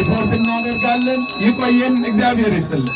ሪፖርት እናደርጋለን። ይቆየን። እግዚአብሔር ይስጥልን።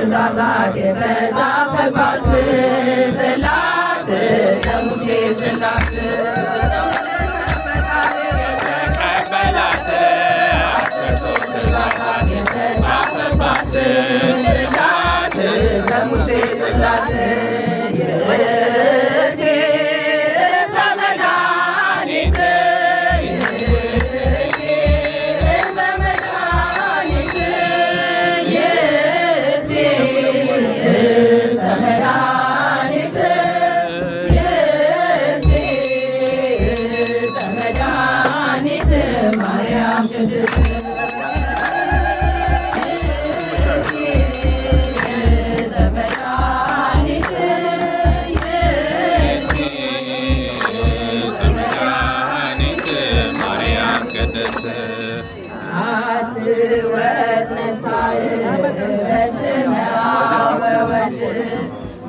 ትእዛዛት የተጻፈባት ጽላት ለሙሴ ጽላት የተቀበላት አስርቱ ትእዛዛት የተጻፈባት ጽላት ለሙሴ ጽላት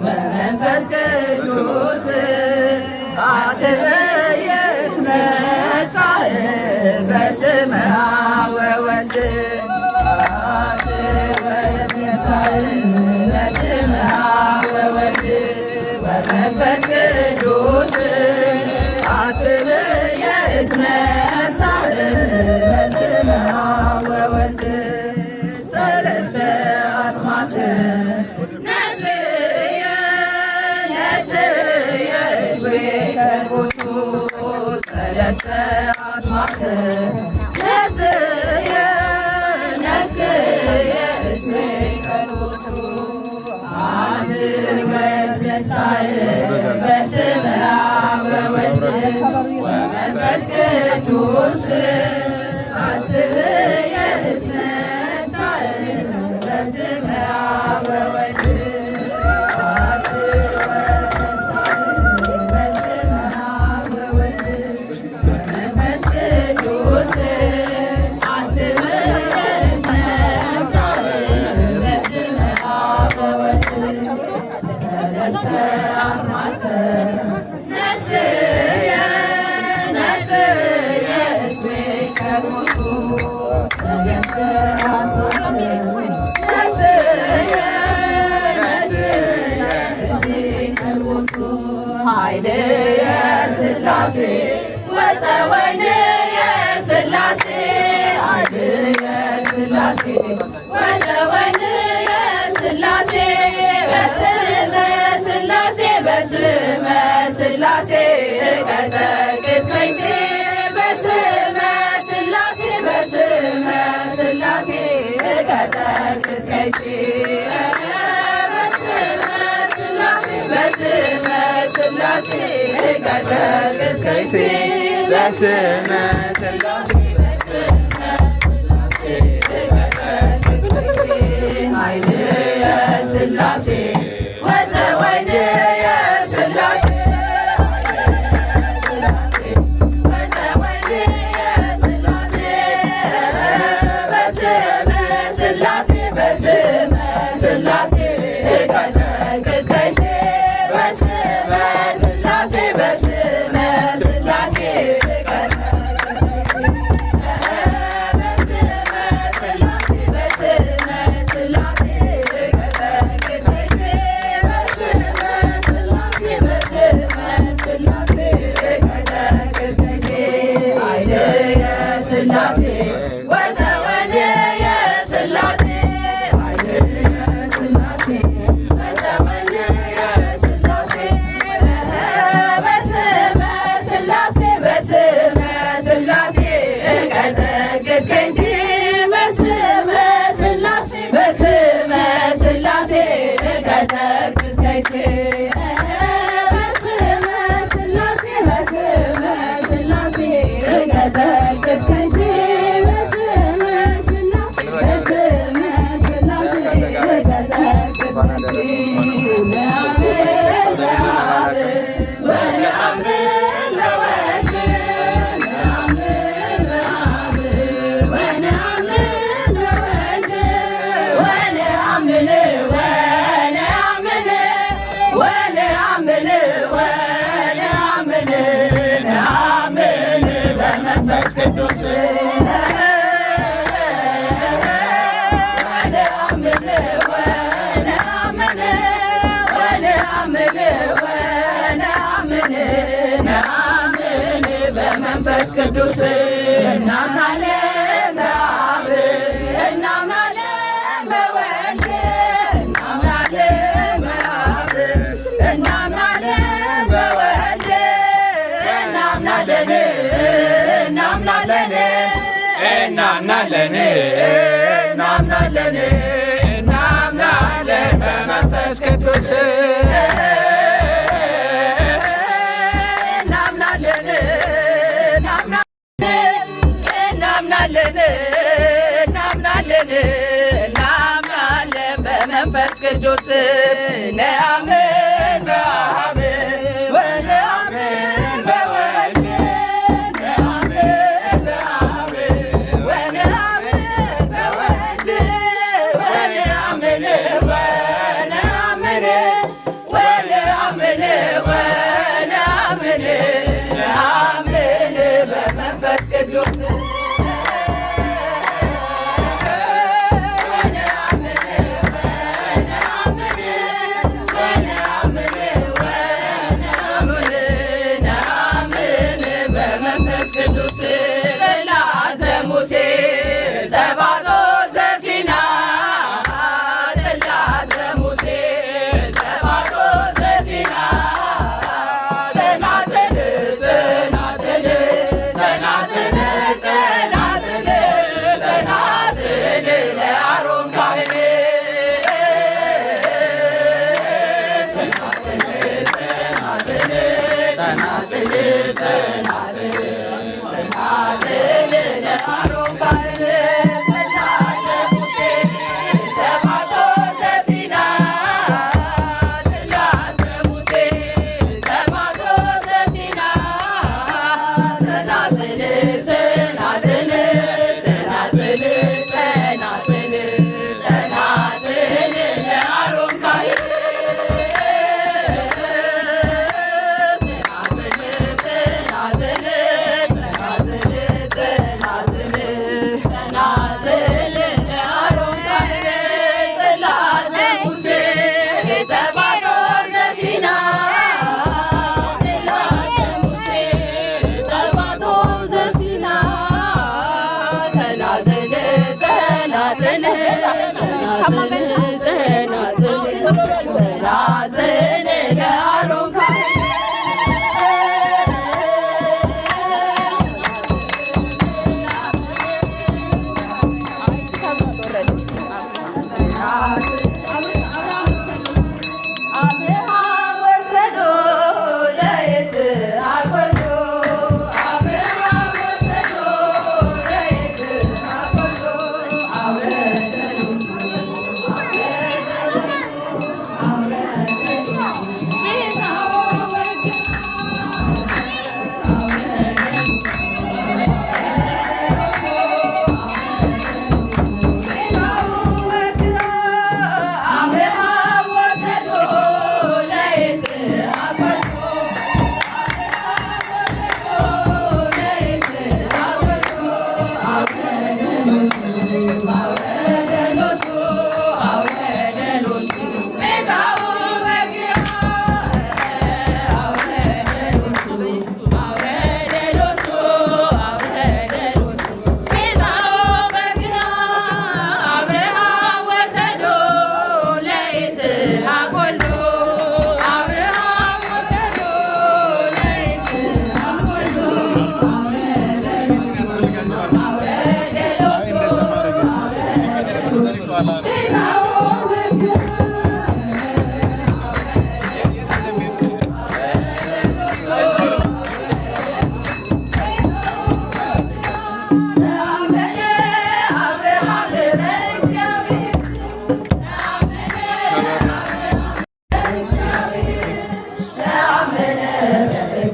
መንፈስ ቅዱስ አትበየት ነሳህ በስመ አብ ወወልድ አትበየት ነሳህ በስመ አብ ወወልድ ወመንፈስ ቅዱስ አትበየት ነሳህ በስመ አብ ወወልድ ሰለስተ አስማት ሰለስተ አስማት ነስየ ከቦቱ አትወት ነሳይ በስመ አብ ወወልድ ወመንፈስ ቅዱስ አትየት ነሳይ በስመ አብ ወወልድ ኃይልየ ሥላሴ ወፀወልየ ሥላሴ ኃይልየ ሥላሴ ወፀወልየ ሥላሴ በስመ ሥላሴ በስመ ሥላሴ ቀጠቅጥ ከይሴ በስመ ሥላሴ በስመ ሥላሴ ቀጠቅጥ ከይሴ በስመ ሥላሴ ቀጠቅጥ ከይሴ በስመ ሥላሴ ኃይልየ ሥላሴ ወፀወልድየ ሥላሴ በስመ ሥላሴ በስመ ሥላሴ ቀጠቅጥ ከይሴ በስመ ሥላሴ በስመ ሥላሴ በስመ ሥላሴ በመንፈስ ቅዱስ እናምናለን በአብ እናምናለን በወልድ እናምናለን በአብ እናምናለን በወልድ እናምናለን እናምናለን እናምናለን እናምናለን እናምናለን በመንፈስ ቅዱስ እናምናለን እናምናለን እናምናለን እናምናለን በመንፈስ ቅዱስ ነአምን በአብ ወነአምን በወልድ ነአምን በአብ ወነአምን በወልድ ወነአምን ወነአምን ወነአምን ወነአምን ነአምን በመንፈስ ቅዱስ ጽላተ ሙሴ ዘባጦ ዘሲና ጽላተ ሙሴ ዘባጦ ዘሲና ጸናጽል ጸናጽል ጸናጽል ጸናጽል ጸናጽል ለአሮን ካህን ጸናጽል ጸናጽል ጸናጽል ጸናጽል ጸናጽል ለአሮን ካህን ጽላተ ሙሴ ዘባጦ ዘሲና ጽላተ ሙሴ ዘባጦ ዘሲና ጸናጽል ጸናጽል ጸናጽል ጸናጽል ጸናጽል ለአሮን ካህን ጸናጽል ለአሮን ካህን አብርሃም ወሰዶ ለይስሐቅ ወልዶ አብርሃም ወሰዶ ለይስሐቅ ወልዶ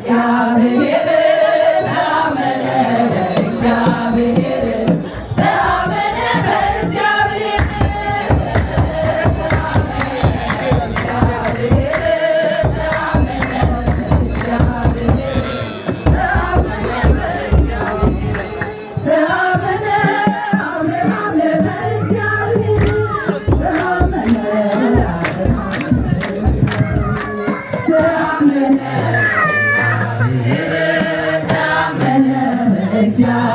ተአምነ Thank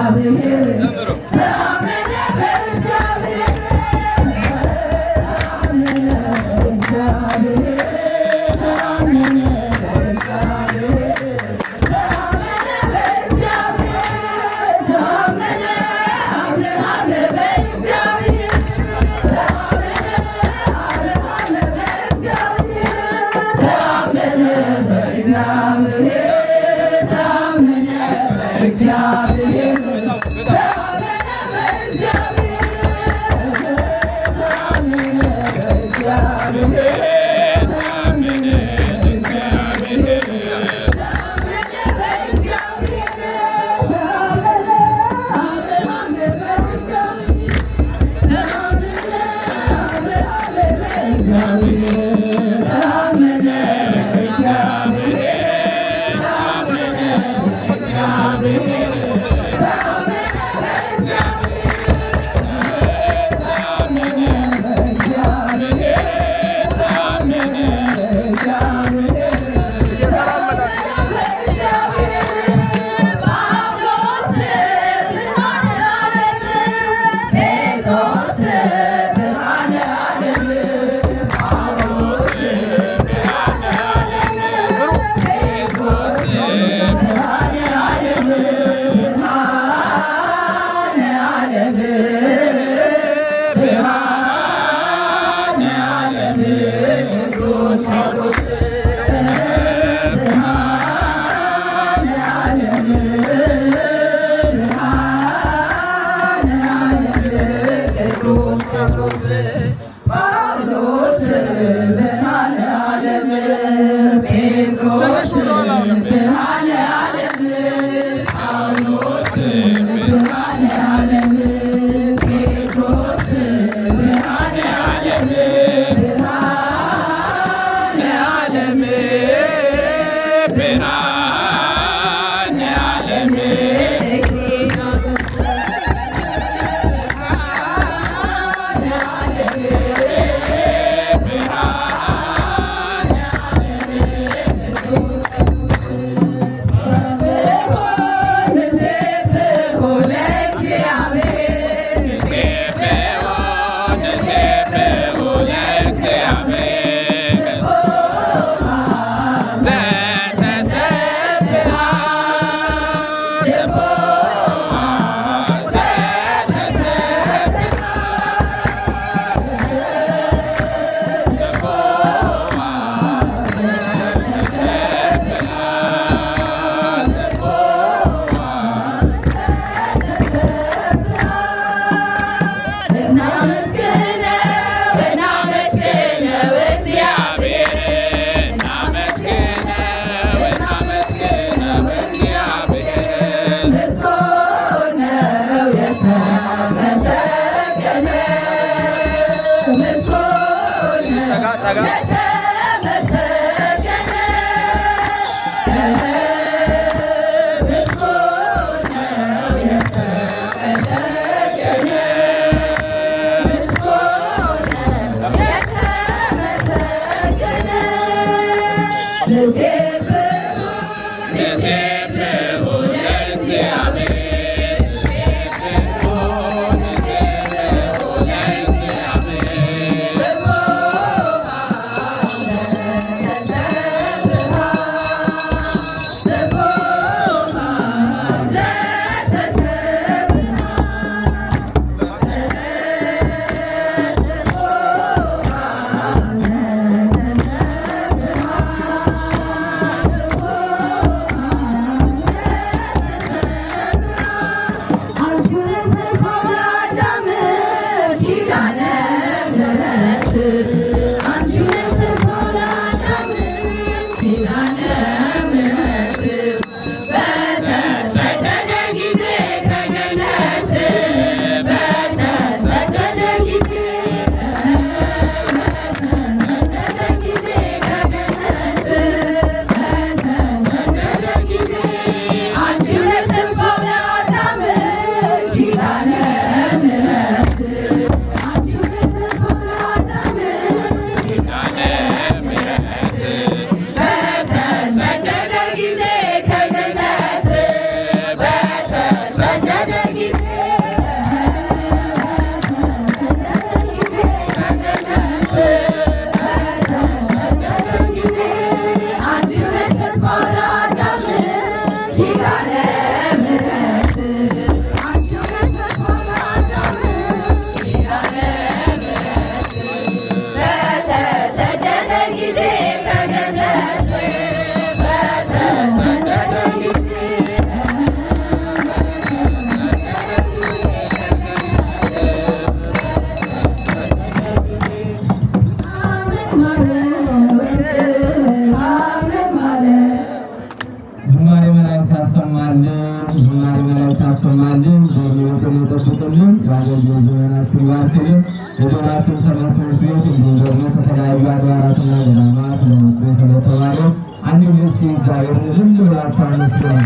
ያሰማልን፣ በሕይወትን ይጠብቅልን፣ የአገልግሎት ዘመናችን ይባርክልን። የዶናትን ሰንበት ትምህርት ቤት እንዲሁም ደግሞ ከተለያዩ አድባራትና ገዳማት ለመጡ ስለተባለው አንድ ጊዜ እግዚአብሔርን ዝም ብላችሁ አመስግኑ።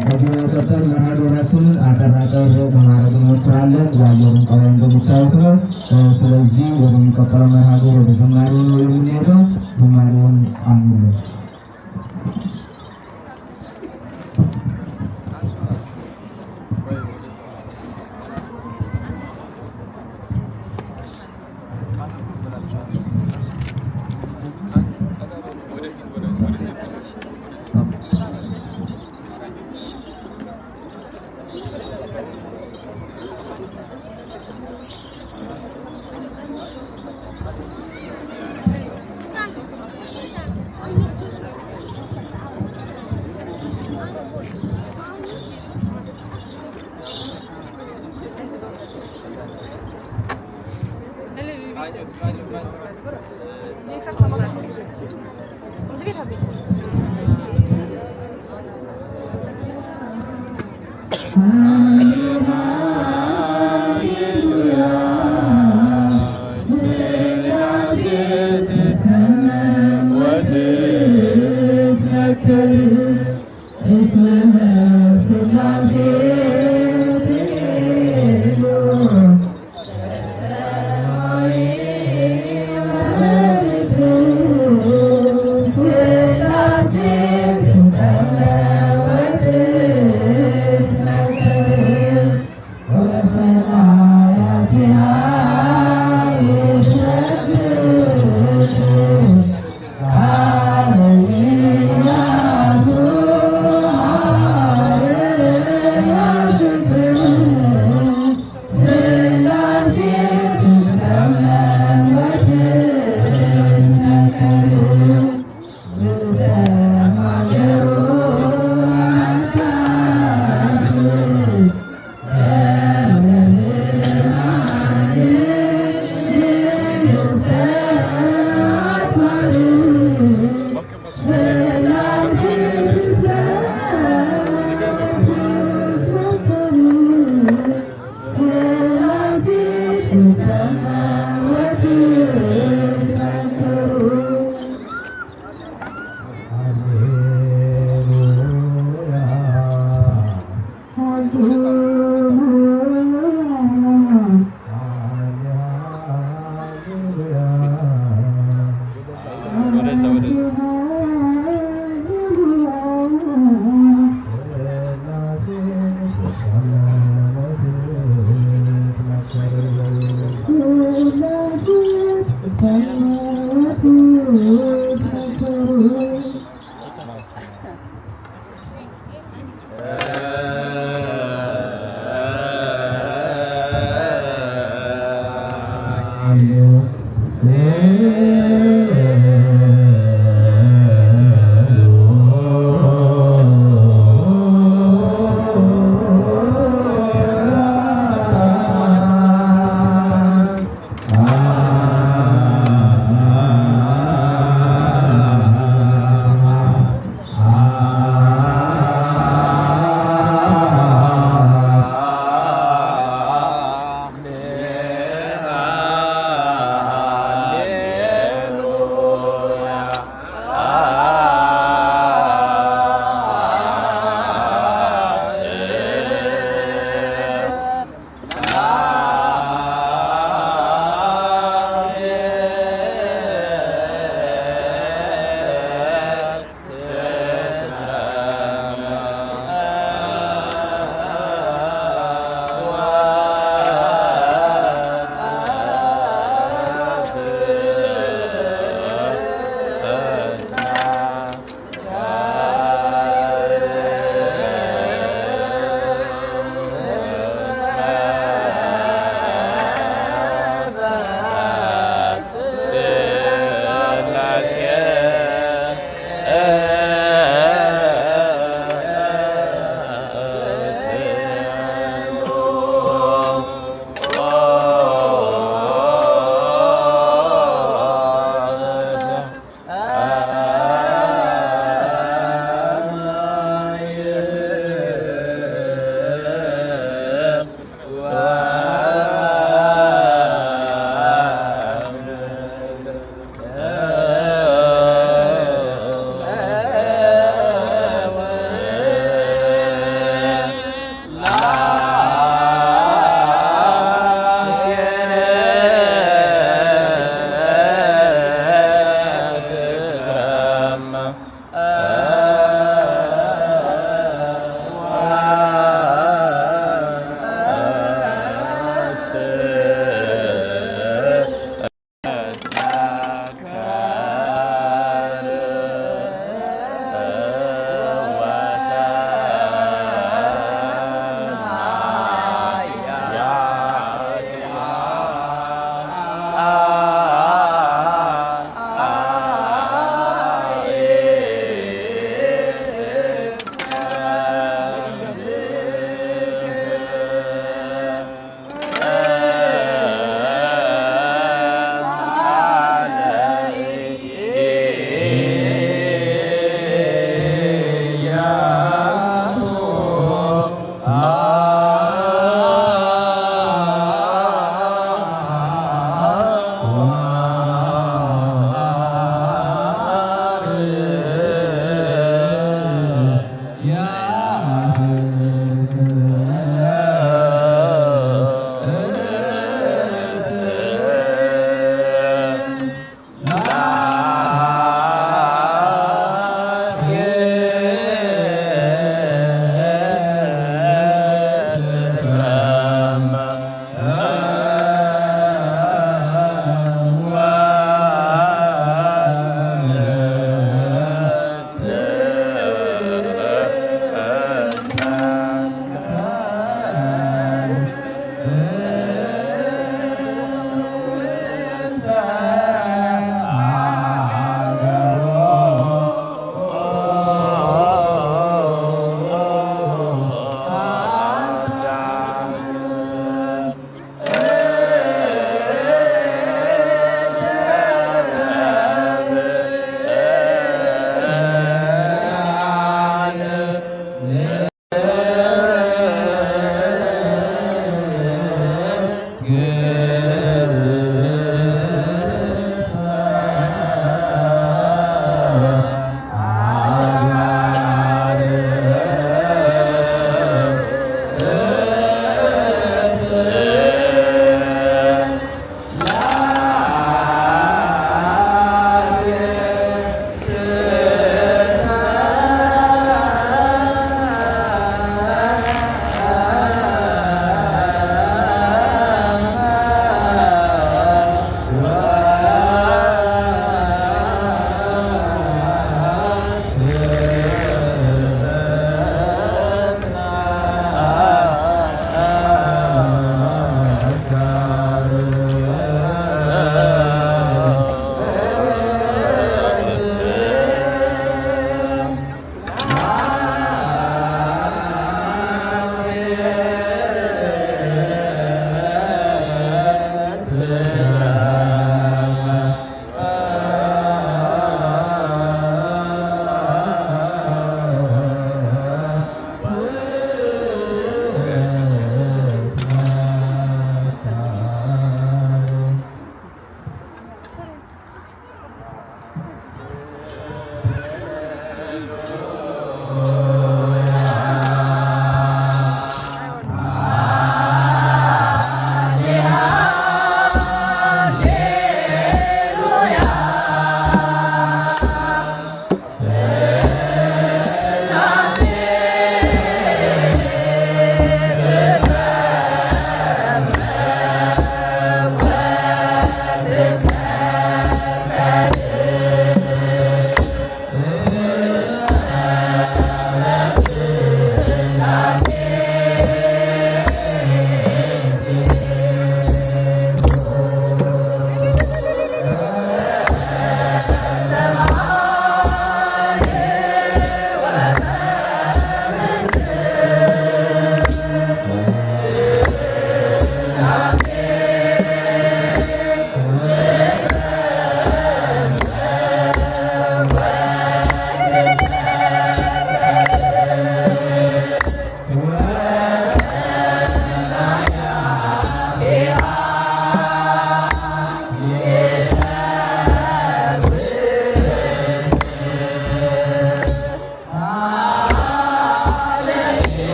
ከዚህ በመቀጠል መርሃ-ግብራችንን አጠር ለማድረግ እንሞክራለን። እግዚአብሔርን ቃል እንደሚታወቅ ነው። ስለዚህ ወደሚቀጥለው መርሃ-ግብር ወደ ዝማሬ ነው የምንሄደው። ዝማሬውን አምኑ።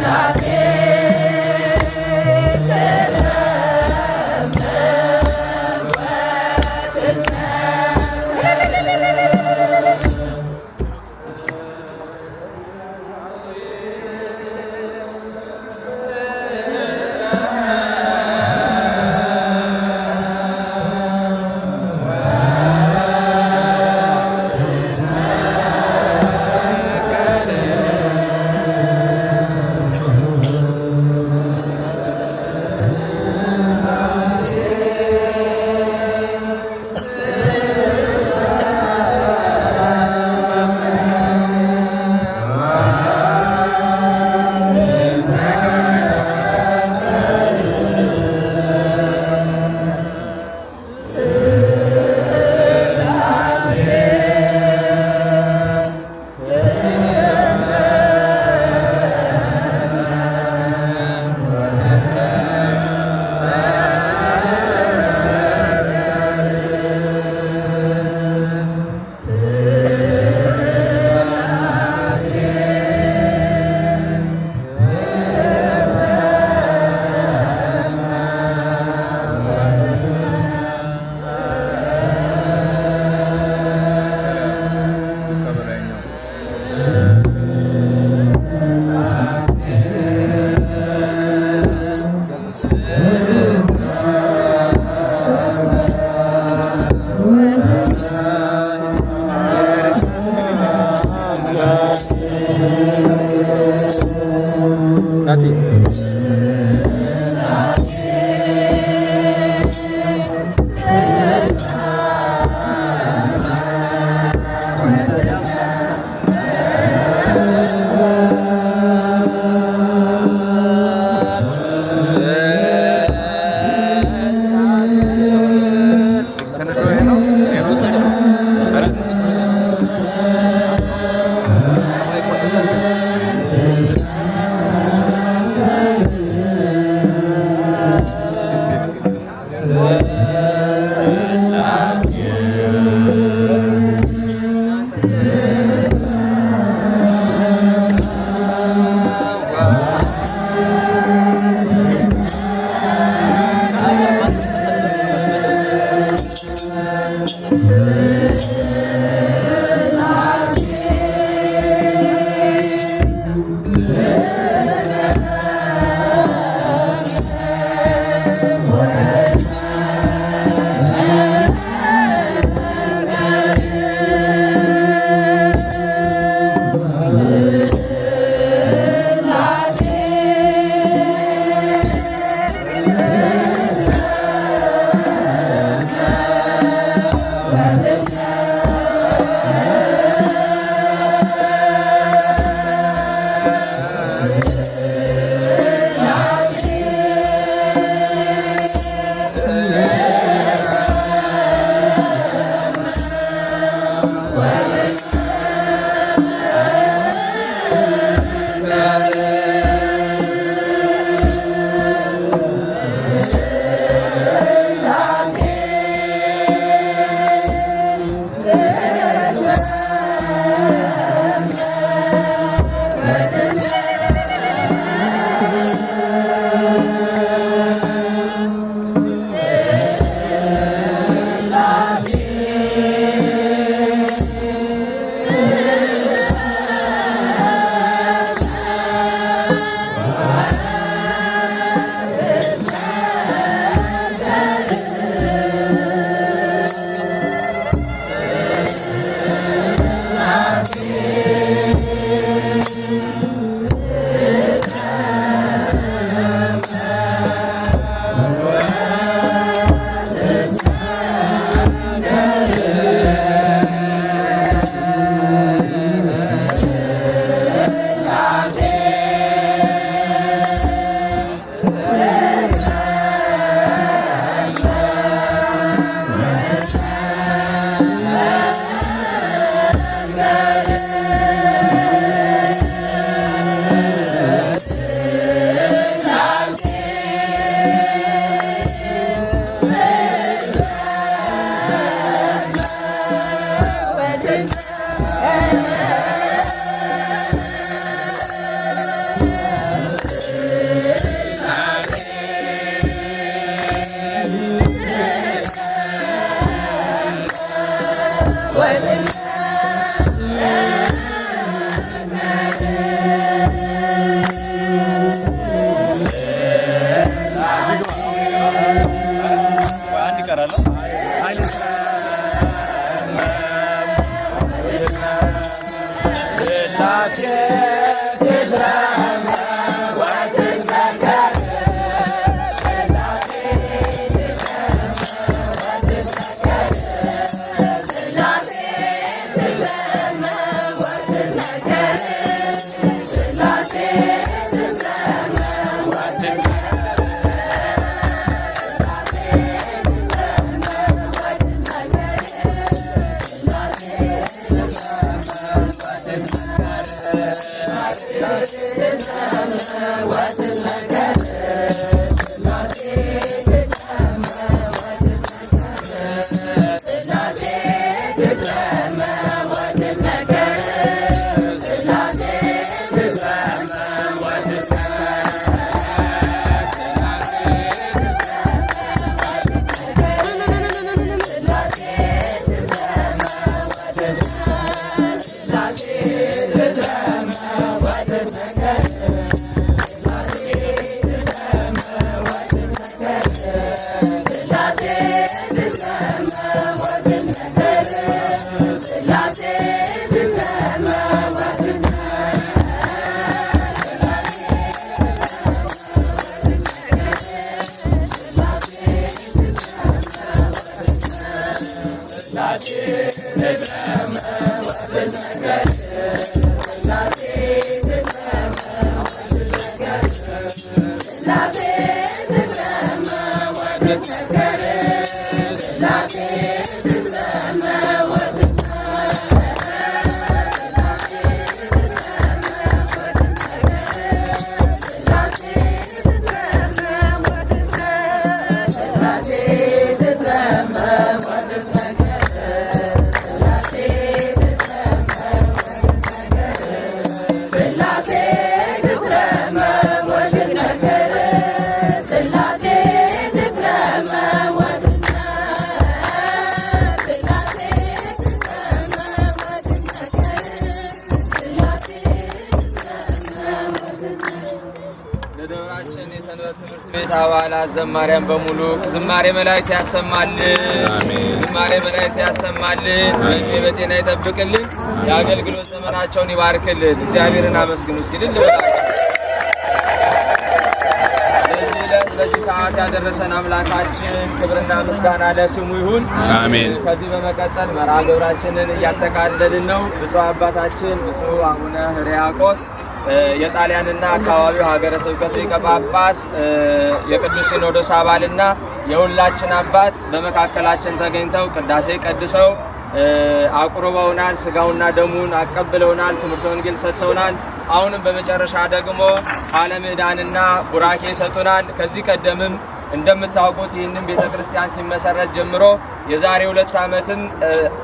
Thank you. ቤት አባላት ዘማሪያን በሙሉ ዝማሬ መላእክት ያሰማልን፣ ዝማሬ መላእክት ያሰማልን፣ በጤና ይጠብቅልን፣ የአገልግሎት ዘመናቸውን ይባርክልን። እግዚአብሔርን አመስግኑ እስኪ ድል ለዚህ ሰዓት ያደረሰን አምላካችን ክብርና ምስጋና ለስሙ ይሁን። አሜን። ከዚህ በመቀጠል መርሃ ግብራችንን እያጠቃለልን ነው። ብፁዕ አባታችን ብፁዕ አቡነ ሕርያቆስ የጣሊያንና አካባቢው ሀገረ ስብከት ሊቀ ጳጳስ የቅዱስ ሲኖዶስ አባልና የሁላችን አባት በመካከላችን ተገኝተው ቅዳሴ ቀድሰው አቁርበውናል። ስጋውና ደሙን አቀብለውናል። ትምህርተ ወንጌል ሰጥተውናል። አሁንም በመጨረሻ ደግሞ ቃለ ምዕዳንና ቡራኬ ሰጥተውናል። ከዚህ ቀደምም እንደምታውቁት ይህንን ቤተክርስቲያን ሲመሰረት ጀምሮ የዛሬ 2 ዓመትም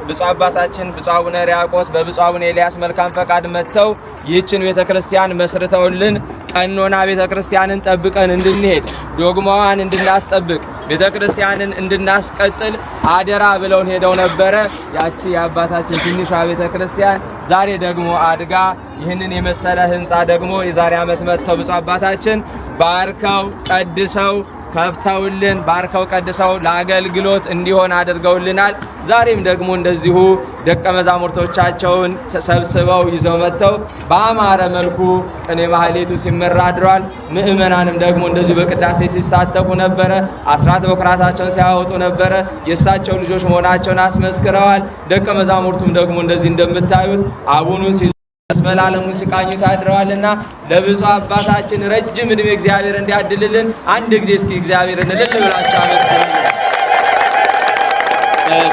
ብፁዕ አባታችን ብፁዕ አቡነ ሕርያቆስ በብፁዕ አቡነ ኤልያስ መልካም ፈቃድ መጥተው ይህችን ቤተክርስቲያን መስርተውልን ቀኖና ቤተክርስቲያንን ጠብቀን እንድንሄድ ዶግማዋን እንድናስጠብቅ ቤተክርስቲያንን እንድናስቀጥል አደራ ብለውን ሄደው ነበረ። ያቺ የአባታችን ትንሿ ቤተክርስቲያን ዛሬ ደግሞ አድጋ ይህንን የመሰለ ህንፃ ደግሞ የዛሬ ዓመት መጥተው ብፁዕ አባታችን ባርከው ቀድሰው ከፍተውልን ባርከው ቀድሰው ለአገልግሎት እንዲሆን አድርገውልናል። ዛሬም ደግሞ እንደዚሁ ደቀ መዛሙርቶቻቸውን ተሰብስበው ይዘው መጥተው በአማረ መልኩ ቅኔ ማህሌቱ ሲመራ አድሯል። ምእመናንም ደግሞ እንደዚሁ በቅዳሴ ሲሳተፉ ነበረ። አስራት በኩራታቸውን ሲያወጡ ነበረ። የእሳቸው ልጆች መሆናቸውን አስመስክረዋል። ደቀ መዛሙርቱም ደግሞ እንደዚህ እንደምታዩት አቡኑን መላለሙን ሲቃኙት አድረዋልና ለብፁዕ አባታችን ረጅም ዕድሜ እግዚአብሔር እንዲያድልልን አንድ ጊዜ እስኪ እግዚአብሔርን እልል ብላችሁ አመስግኑ።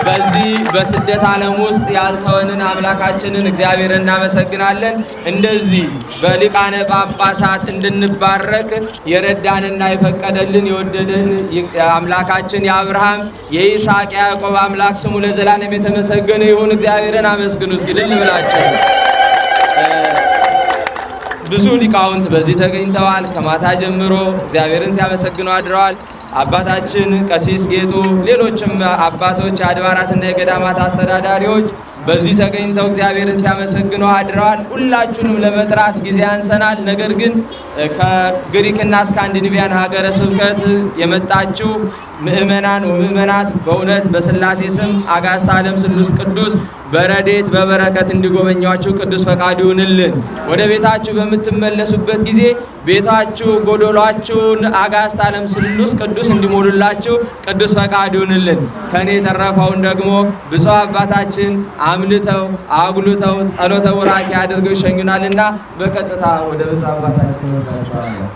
በዚህ በስደት ዓለም ውስጥ ያልተወንን አምላካችንን እግዚአብሔርን እናመሰግናለን። እንደዚህ በሊቃነ ጳጳሳት እንድንባረክ የረዳንና የፈቀደልን የወደደን አምላካችን የአብርሃም የይስሐቅ የያዕቆብ አምላክ ስሙ ለዘላለም የተመሰገነ ይሁን። እግዚአብሔርን አመስግኑ እስኪ እልል ብላችሁ። ብዙ ሊቃውንት በዚህ ተገኝተዋል። ከማታ ጀምሮ እግዚአብሔርን ሲያመሰግኑ አድረዋል። አባታችን ቀሲስ ጌጡ፣ ሌሎችም አባቶች የአድባራትና የገዳማት አስተዳዳሪዎች በዚህ ተገኝተው እግዚአብሔርን ሲያመሰግኑ አድረዋል። ሁላችሁንም ለመጥራት ጊዜ አንሰናል። ነገር ግን ከግሪክና ስካንዲኔቪያን ሀገረ ስብከት የመጣችው ምእመናን ወምእመናት በእውነት በስላሴ ስም አጋዕዝተ ዓለም ስሉስ ቅዱስ በረድኤት በበረከት እንዲጎበኛችሁ ቅዱስ ፈቃዱ ይሁንልን። ወደ ቤታችሁ በምትመለሱበት ጊዜ ቤታችሁ ጎዶሏችሁን አጋዕዝተ ዓለም ስሉስ ቅዱስ እንዲሞሉላችሁ ቅዱስ ፈቃዱ ይሁንልን። ከኔ የተረፈውን ደግሞ ብፁዕ አባታችን አምልተው አጉልተው ጸሎተ ቡራኬ አድርገው ይሸኙናልና በቀጥታ ወደ ብፁዕ አባታችን ወስዳችኋለሁ።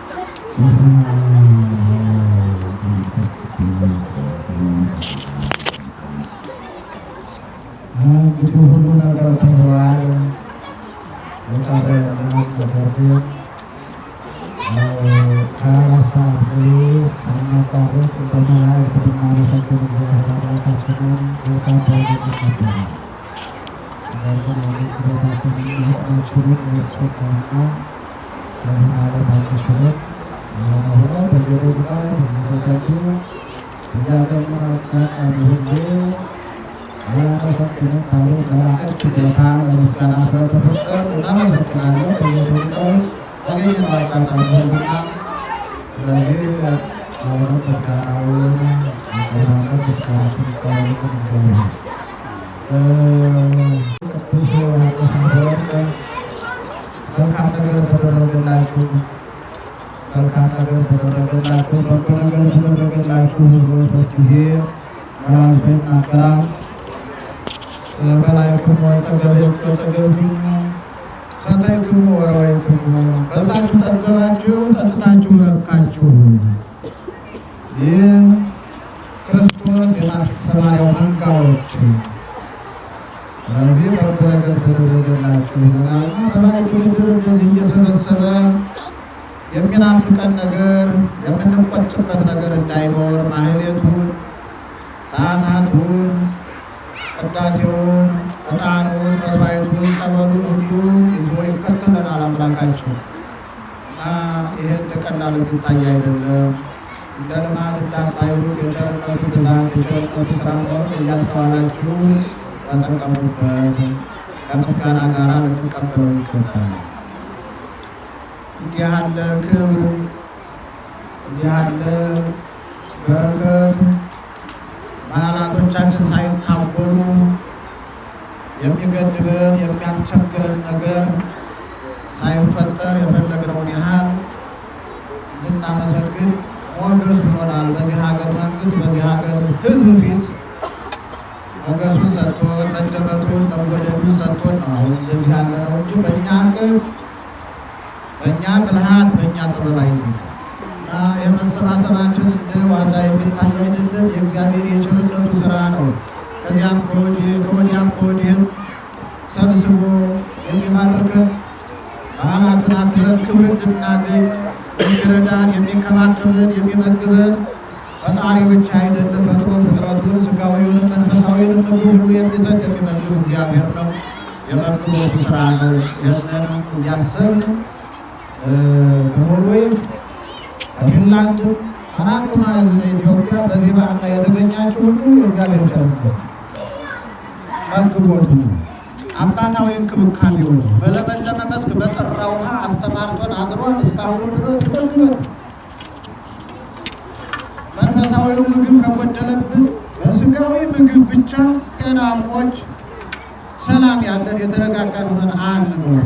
እንግዲህ ሁሉ ነገር ተብሏል። የቀረ የለም። ነገር ግን ከአራት በፊት ሳናቋርጥ በመላእክት ብናመሰግን እግዚአብሔር አምላካችንን በታላቅ ይቀበላል። ነገር ግን አገልግሎታችንን ሕይወታችንን ያስፈታና ከዚህ ማለት አንችልም። አሁን በየደቂቃው በየሰከንዱ እያገኙ አጋጣሚ ሁሉ አላመሰግንም ካሉ መላእክት ጌታ ለምስጋና ስለተፈጠሩ እናመሰግናለን። በየደቂቃው ያገኘነው አጋጣሚ ሁሉና ስለዚህ አሁንም ምስጋናውን ይቀራለን። ምስጋናችን ይቀራለን። እግዚአብሔር ቅዱስ ዮሐንስ አፈወርቅ መልካም ነገር ተደረገላችሁ፣ መልካም ነገር ተደረገላችሁ፣ በጎ ነገር ተደረገላችሁ ብሎ ሶስት ጊዜ መላልሶ ይናገራል። በላይክሙ ወጸገብክሙ ሰተይክሙ ወረወይክሙ፣ በልታችሁ ጠገባችሁ፣ ጠጥታችሁ ረካችሁ። ይህ ክርስቶስ የማሰማሪያው መንጋዎች ስለዚህ በጎ ነገር ተደረገላችሁ ይላል። በባዕድ ምድር እንደዚህ እየሰበሰበ የሚናፍቀን ነገር የምንቆጭበት ነገር እንዳይኖር ማህሌቱን፣ ሰዓታቱን፣ ቅዳሴውን፣ ዕጣኑን፣ መስዋዕቱን፣ ጸበሉን ሁሉ ይዞ ይከተለናል አምላካችን እና ይህን ቀላል የሚታይ አይደለም። እንደ ልማድ እንዳታዩት የቸርነቱ ብዛት የቸርነቱ ስራ መሆኑን እያስተዋላችሁ ተጠቀሙበት። ከምስጋና ጋር ልንቀበለው ይገባል። እንዲህ ያለ ክብር እንዲህ ያለ በረከት በዓላቶቻችን ሳይታጎሉ የሚገድበን የሚያስቸግረን ነገር ሳይፈጠር የፈለግነውን ያህል እንድናመሰግን ሞገስ ሆኖናል። በዚህ ሀገር መንግስት በዚህ ሀገር ሕዝብ ፊት ሞገሱን ሰጥቶን መደመጡን መወደዱን ሰጥቶን ነው አሁን እንደዚህ ያለ ነው እንጂ በእኛ አቅም በእኛ ብልሃት በእኛ ጥበብ አይደለም እና የመሰባሰባችን እንደ ዋዛ የሚታይ አይደለም። የእግዚአብሔር የቸርነቱ ስራ ነው። ከዚያም ከወዲያም ከወዲህም ሰብስቦ የሚባርከን በዓላቱን አክብረን ክብር እንድናገኝ የሚረዳን የሚንከባከበን የሚመግበን ፈጣሪ ብቻ አይደለም፣ ፈጥሮ ፍጥረቱን ስጋዊውንም መንፈሳዊውንም ምግብ ሁሉ የሚሰጥ የሚመግብ እግዚአብሔር ነው። የመግቦቱ ስራ ነው። ይህንን እያሰብን በኖርዌይ በፊንላንድ አራቱ ማዕዘነ ኢትዮጵያ በዚህ በዓል ላይ የተገኛችሁ ሁሉ የእግዚአብሔር ቸርነት መግቦቱ ነው። አባታዊ እንክብካቤው ነው። በለመለመ መስክ በጠራ ውሃ አሰማርቶን አድሯን እስካሁኑ ድረስ በዚህ መንፈሳዊ ምግብ ከጎደለብን በስጋዊ ምግብ ብቻ ጤናሞች ሰላም ያለን የተረጋጋን ሆነን አንኖር።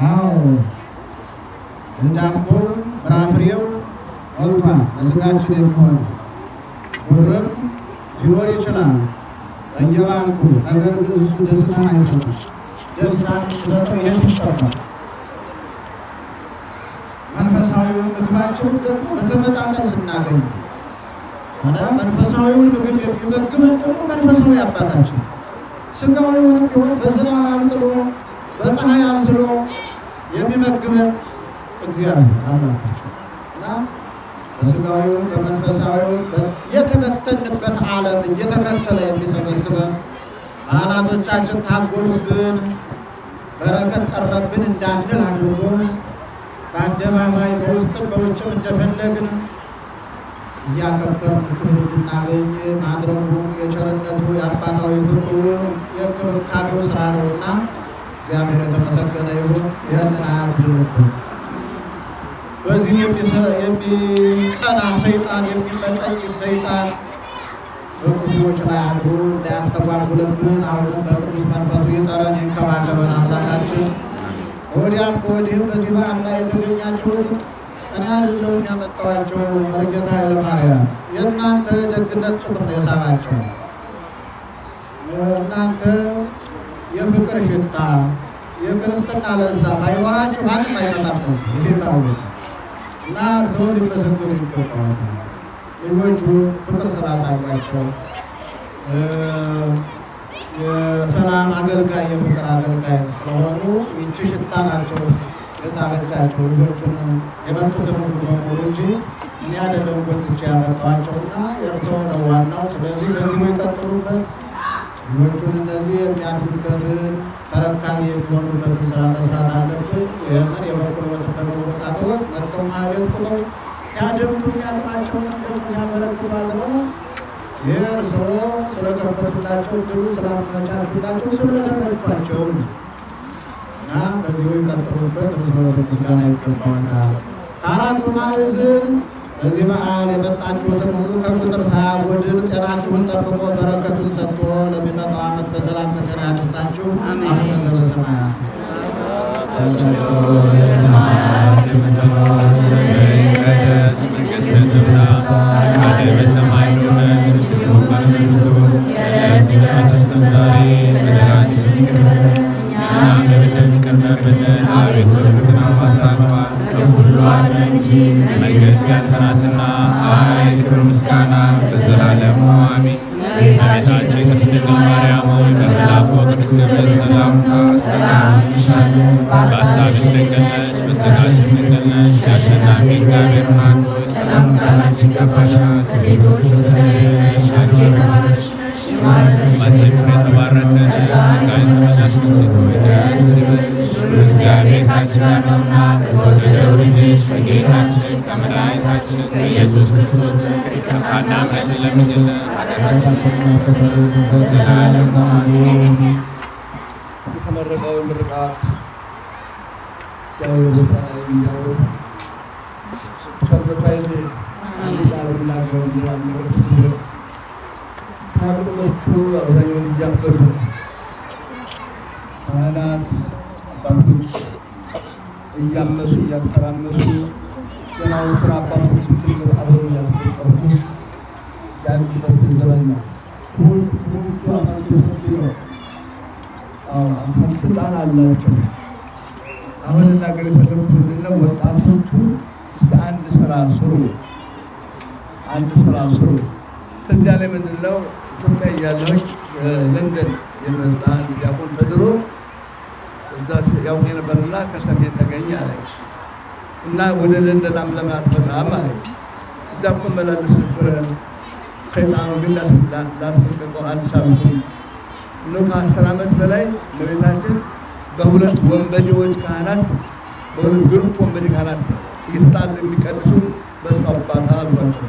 አዎ ዳቦ ፍራፍሬው ሞልቷል። ለስጋችን የሚሆን ጉርም ሊኖር ይችላል በየባንኩ። ነገር ግን እሱ ደስታን አይሰጥም። ደስታን የሚሰጠው ይሄ ሲጨመር መንፈሳዊውን ምግባችን ደግሞ በተመጣጣኝ ስናገኝ ታዲያ መንፈሳዊውን ምግብ የሚመግበን ደግሞ መንፈሳዊ አባታችን ስጋዊውን ቢሆን በዝናብ አብቅሎ በፀሐይ አብስሎ የሚመግበን እግዚአብሔር አምላካችን እና በስጋዊውን በመንፈሳዊውን የተበተንበት ዓለም እየተከተለ የሚሰበስበን በዓላቶቻችን ታጎሉብን በረከት ቀረብን እንዳንል አድርጎ በአደባባይ በውስጥም በውጭም እንደፈለግን እያከበርን ክብር እንድናገኝ ማድረጉ የቸርነቱ የአባታዊ ፍቅሩ የእንክብካቤው ስራ ነውና እግዚአብሔር የተመሰገነ ይሁን። ይህንን አያርድንብን። በዚህ የሚቀና ሰይጣን የሚመቀኝ ሰይጣን በክፉዎች ላይ አድሮ እንዳያስተጓጉልብን አሁንም በቅዱስ መንፈሱ ይጠረን ይንከባከበን አምላካችን። ወዲያም ከወዲህም በዚህ በዓል ላይ የተገኛችሁት እኔ አይደለሁም ያመጣኋቸው፣ መርጌታ ኃይለማርያም የእናንተ ደግነት ጭምር ነው የሳባቸው። እናንተ የፍቅር ሽታ የክርስትና ለዛ ባይኖራችሁ ማንም አይመጣበት። ይሄ ታውቁ እና ሰው ሊመሰገኑ ይገባዋል። ልጆቹ ፍቅር ስላሳያቸው የሰላም አገልጋይ የፍቅር አገልጋይ ስለሆኑ ይቺ ሽታ ናቸው የሳበቻቸው። ልጆቹን የመጡትን ሁሉ በሙሉ እንጂ እኔ አይደለም ጎትቼ ያመጣኋቸውና የእርስዎ ነው ዋናው። ስለዚህ በዚሁ ይቀጥሉበት። ልጆቹን እነዚህ የሚያድጉበትን ተረካቢ የሚሆኑበትን ስራ መስራት አለብን። ይህንን የበኩልዎትን በመወጣትዎት መጥተው ማህሌት ቁመው ሲያደምጡ የሚያቅማቸውን ደግሞ ሲያበረክቱ አድረው የእርስዎ ስለከፈቱላቸው እድሉ ስላመቻቹላቸው ስለተመቿቸው እና በዚሁ ይቀጥሉበት። እርስዎ ምስጋና ይገባዎታል። ከአራቱ ማዕዘን በዚህ በዓል የመጣችሁትን ሁሉ ከቁጥር ሳያጎድል ጤናችሁን ጠብቆ በረከቱን ሰጥቶ ለሚመጣው ዓመት በሰላም በጤና ያደርሳችሁ። አቡነ ዘበሰማያት መንግሥት ያንተ ናትና ኃይል፣ ክብር፣ ምስጋና በዘላለሙ አሜን። እመቤታችን ቅድስት ድንግል ማርያም ሆይ ከመልአኩ ቅዱስ ገብርኤል ሰላምታ ሰላም እንልሻለን። በሐሳብሽ ድንግል ነሽ፣ በሥጋሽም ድንግል ነሽ። የአሸናፊ እግዚአብሔር እናት ሆይ ሰላምታ ላንቺ ይገባሻል። ከሴቶች ሁሉ ተለይተሽ አንቺ የተባረክሽ ነሽ፣ የማኅፀንሽ ፍሬ የተባረከ ነው። ጸጋን የተመላሽ ንጽሕት ሆይ ደስ ይበልሽ፣ እግዚአብሔር ከአንቺ ጋር ነውና ከተወደደው ልጅሽ ከጌታችን ከመድኃኒታችን ከኢየሱስ ክርስቶስ ዘንድ ይቅርታና ምሕረትን ለምኝልን ዘላለሙ አሜን። የተመረቀውን ምርቃት ያው ያው ቸርነታይል አንድ ቃል ብናገረው እንደማንገር ታቅሎቹ አብዛኛውን እያበዱ ካህናት አባቶች እያመሱ እያተራመሱ ገናዎቹን አባቶችን ጭምር አብረው እያስቆጠሩ ያሉበት ዘመን ነው። ሁሉ አባቶች ነው ስልጣን አላቸው። አሁን እናገር የፈለጉት ምንድነው? ወጣቶቹ እስቲ አንድ ስራ ስሩ፣ አንድ ስራ ስሩ። ከዚያ ላይ ምንድነው ኢትዮጵያ እያለሁኝ ለንደን የመጣ ዲያቆን ተድሮ እዛ ያውቅ የነበርና ከሰሜ ተገኘ አለኝ እና ወደ ለንደን ለምን አትመጣም አለኝ። እዛ እኮ መላለስ ነበረ፣ ሰይጣኑ ግን ላስለቀቀው አልቻልኩም። ከ10 ዓመት በላይ እመቤታችን በሁለት ወንበዴዎች ካህናት በሁለት ግሩፕ ወንበዴ ካህናት እየተጣሉ የሚቀድሱ በስታውባታል አልኳቸው።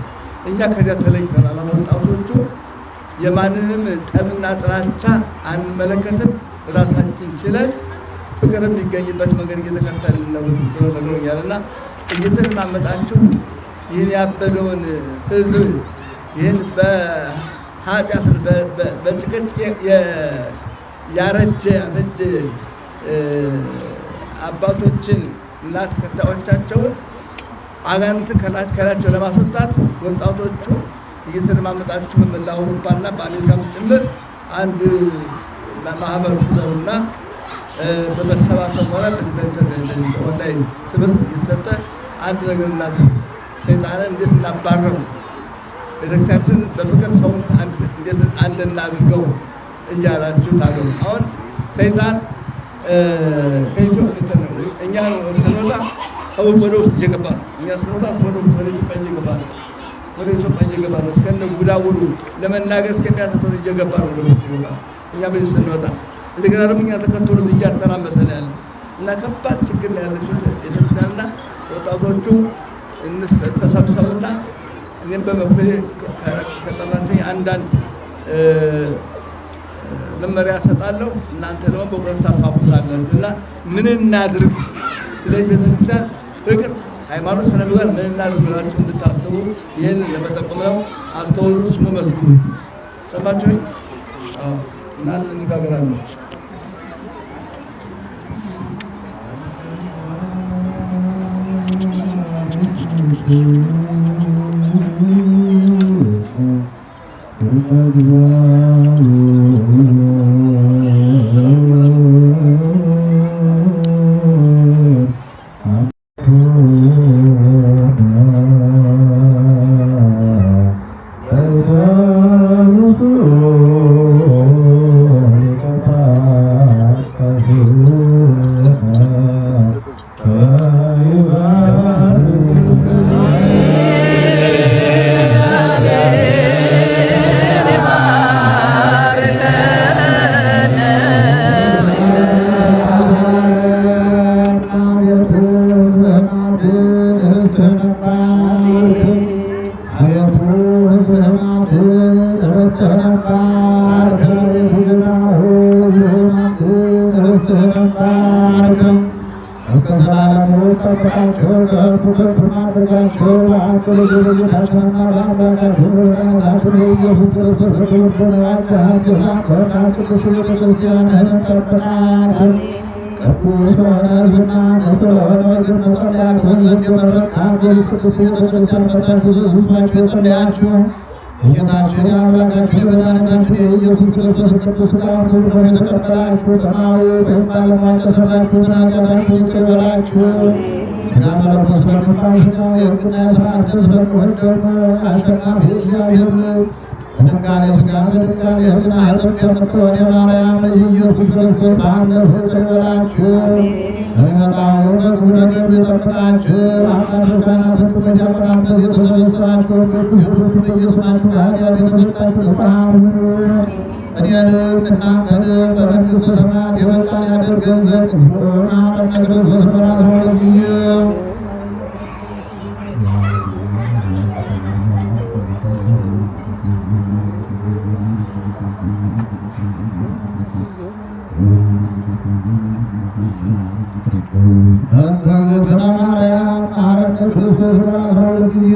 እኛ ከዚያ ተለይተናል። ወጣቶቹ የማንንም ጠብና ጥላቻ አንመለከትም፣ ራሳችን ችለን ፍቅር የሚገኝበት መንገድ እየተከተልን ነው ብሎ ነግሮኛልና እየተለማመጣችሁ ይህን ያበደውን ሕዝብ ይህን በኃጢአት በጭቅጭቅ ያረጀ ያፈጀ አባቶችን እና ተከታዮቻቸውን አጋንንትን ከላቸው ለማስወጣት ወጣቶቹ እየተለማመጣችሁ በመላው አውሮፓና በአሜሪካም ጭምር አንድ ማህበር ፍጠሩና በመሰባሰብ ሆነ ኦንላይን ትምህርት እየተሰጠ አንድ ነገር እናድርግ፣ ሰይጣንን እንዴት እናባረሩ፣ ቤተክርስቲያንን በፍቅር ሰውን እንዴት አንድ እናድርገው እያላችሁ ታገሩ። አሁን ሰይጣን ከኢትዮጵያ እኛ ስንወጣ ወደ ውስጥ እየገባ ነው። እኛ ስንወጣ ወደ ኢትዮጵያ እየገባ ነው። ወደ ኢትዮጵያ እየገባ ነው። እስከነ ጉዳጉዱ ለመናገር እስከሚያሳፍር እየገባ ነው። ወደ ውስጥ እየገባ ነው። እኛ በዚህ ስንወጣ እንደገና ደግሞ እኛ ተከትሎ እያተራመሰ ነው ያለ እና ከባድ ችግር ነው ያለችው ቤተክርስቲያንና ወጣቶቹ ተሰብሰቡና እኔም በበኩሌ ከጠራችሁኝ አንዳንድ መመሪያ እሰጣለሁ። እናንተ ደግሞ በእውቀት ታፋፉታላችሁ እና ምን እናድርግ፣ ስለዚህ ቤተክርስቲያን ፍቅር፣ ሃይማኖት፣ ስነ ምግባር ምን እናድርግ ብላችሁ እንድታስቡ ይህን ለመጠቆም ነው። አስተውሉ፣ ስሙ፣ መስግኑት። ሰማችሁ? እና እንነጋገራለን። የጌታችን የአምላካችን የመድኃኒታችን የኢየሱስ ክርስቶስ ቅዱስ ሥጋውን ክቡር የተቀበላችሁ በማዊ ወይም ባለሟል የሠራችሁትን ኃጢአታችሁን ይቅር ይበላችሁ። ሥጋ መለኮት ስለሚባል ሥጋው የሕግና የሥርዓት ደም ስለሚሆን ደግሞ አሸናፊ እግዚአብሔር ነው። በድንጋሌ ሥጋ በድንጋሌ ሕግና ሕጽብት የምትሆን የማርያም ልጅ ኢየሱስ ክርስቶስ ባለፈው ይቅር ይበላችሁ። በሚመጣው ክፉ ነገር ቢጠብቃችሁ አባቶች ካህናት በዲያቆናት በዚህ የተሰበሰባችሁ ወንዶች ሴቶች በየስማችሁ ከኃጢአት የተፈታችሁ ንጹሐን ሁኑ። እኔንም እናንተንም በመንግሥተ ሰማያት የበቃን ያደርገን ዘንድ እግዚኦ መሐረነ ክርስቶስ በራስ ጊዜ እግዝእትነ ማርያም መሐረነ ክርስቶስ በራስ ጊዜ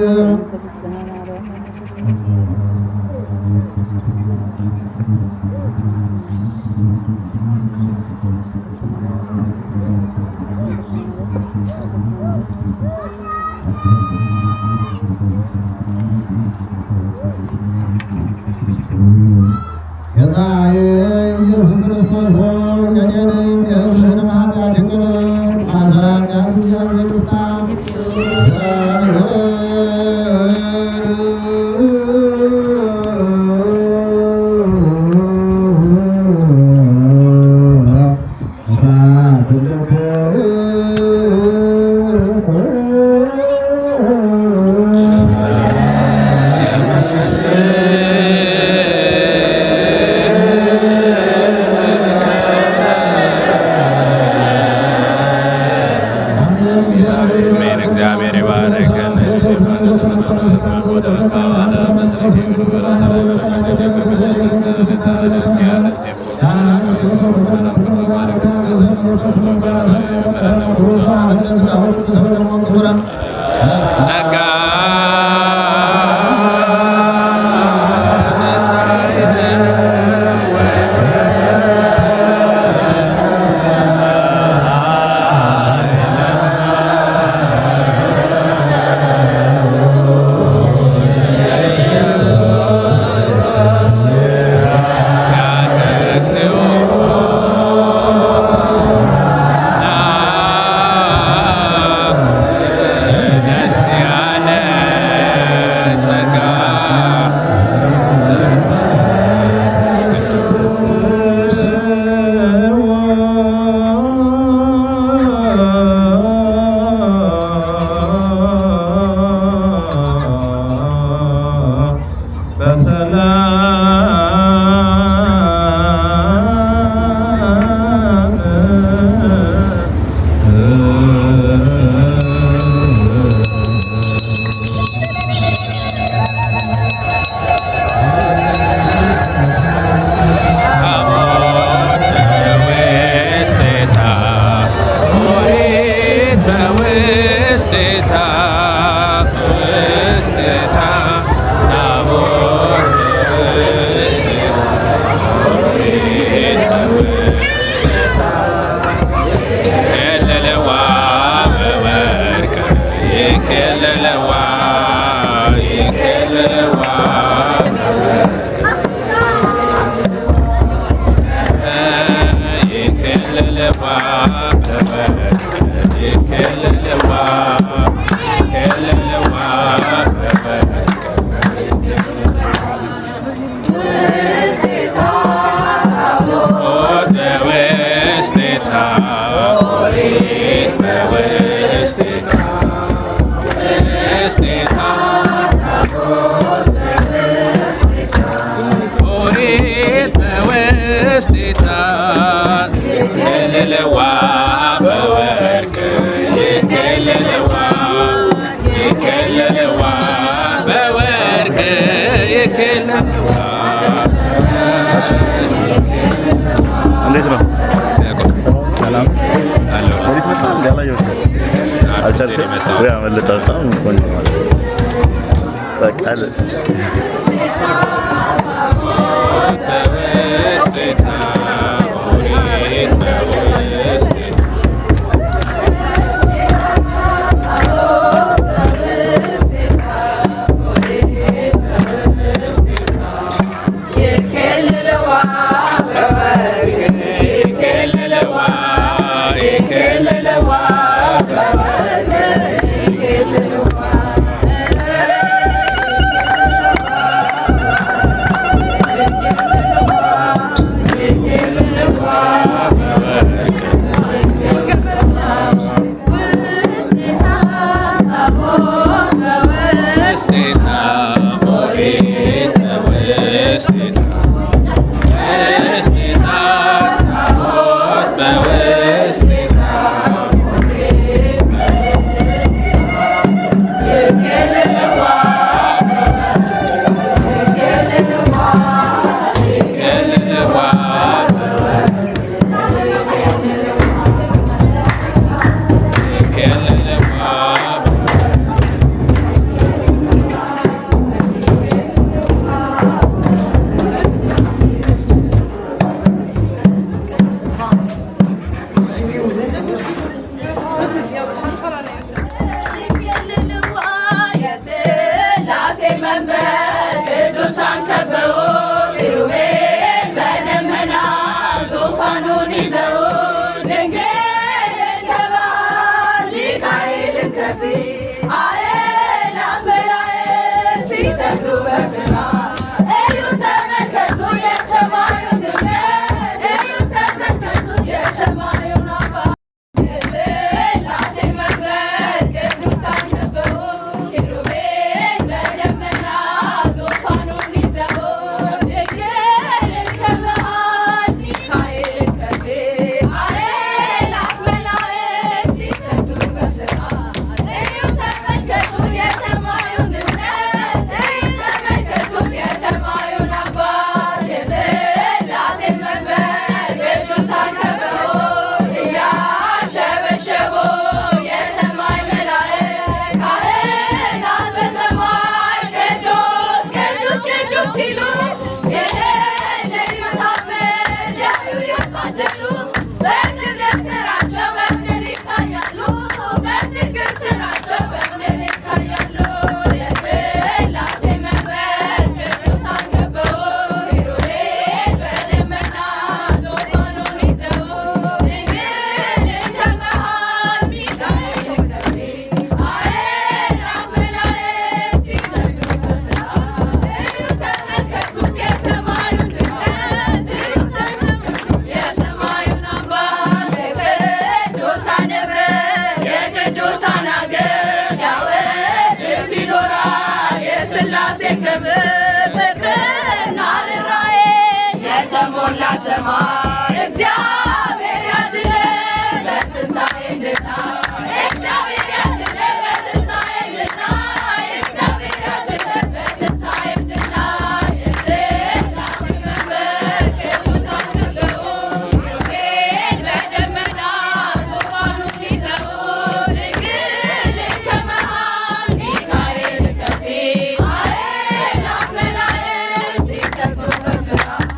ጌታዬ ኢየሱስ ክርስቶስ ሆይ የእኔንም የሕዝብህንም ኃጢአት ይቅር በል። ማሰረ ኃጢአት እግዚአብሔር ይፍታ። Yeah. እንዴት ነው? ሰላም አለው። እንዴት መጣ? እንዲያላየው አልቻልኩም። ያ መለጠ በጣም ቆንጆ ማለት በቃ ሰማይ እግዚአብሔር ያድነን በትንሣኤ እንድናይ እግዚአብሔር ያድነን በትንሣኤ እንድናይ እግዚአብሔር ያድነን በትንሣኤ እንድናይ የሥላሴ መንበር ቅዱሳን ከበው ኪሩቤል በደመና ዙፋኑን ይዘው ድንግልን ከመሃል ሚካኤል ከፊት አእላፍ መላእክት ሲሰግዱ በፍርሃት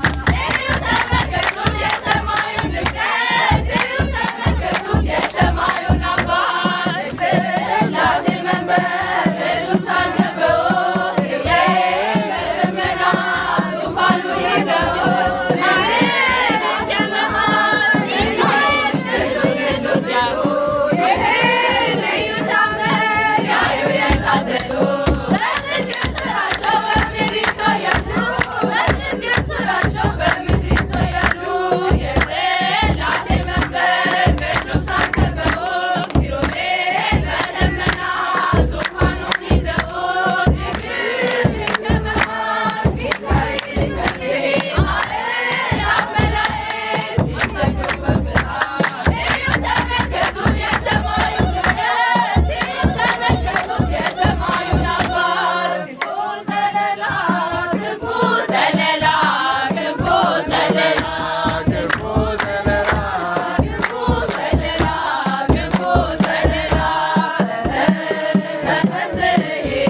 እግዚአብሔር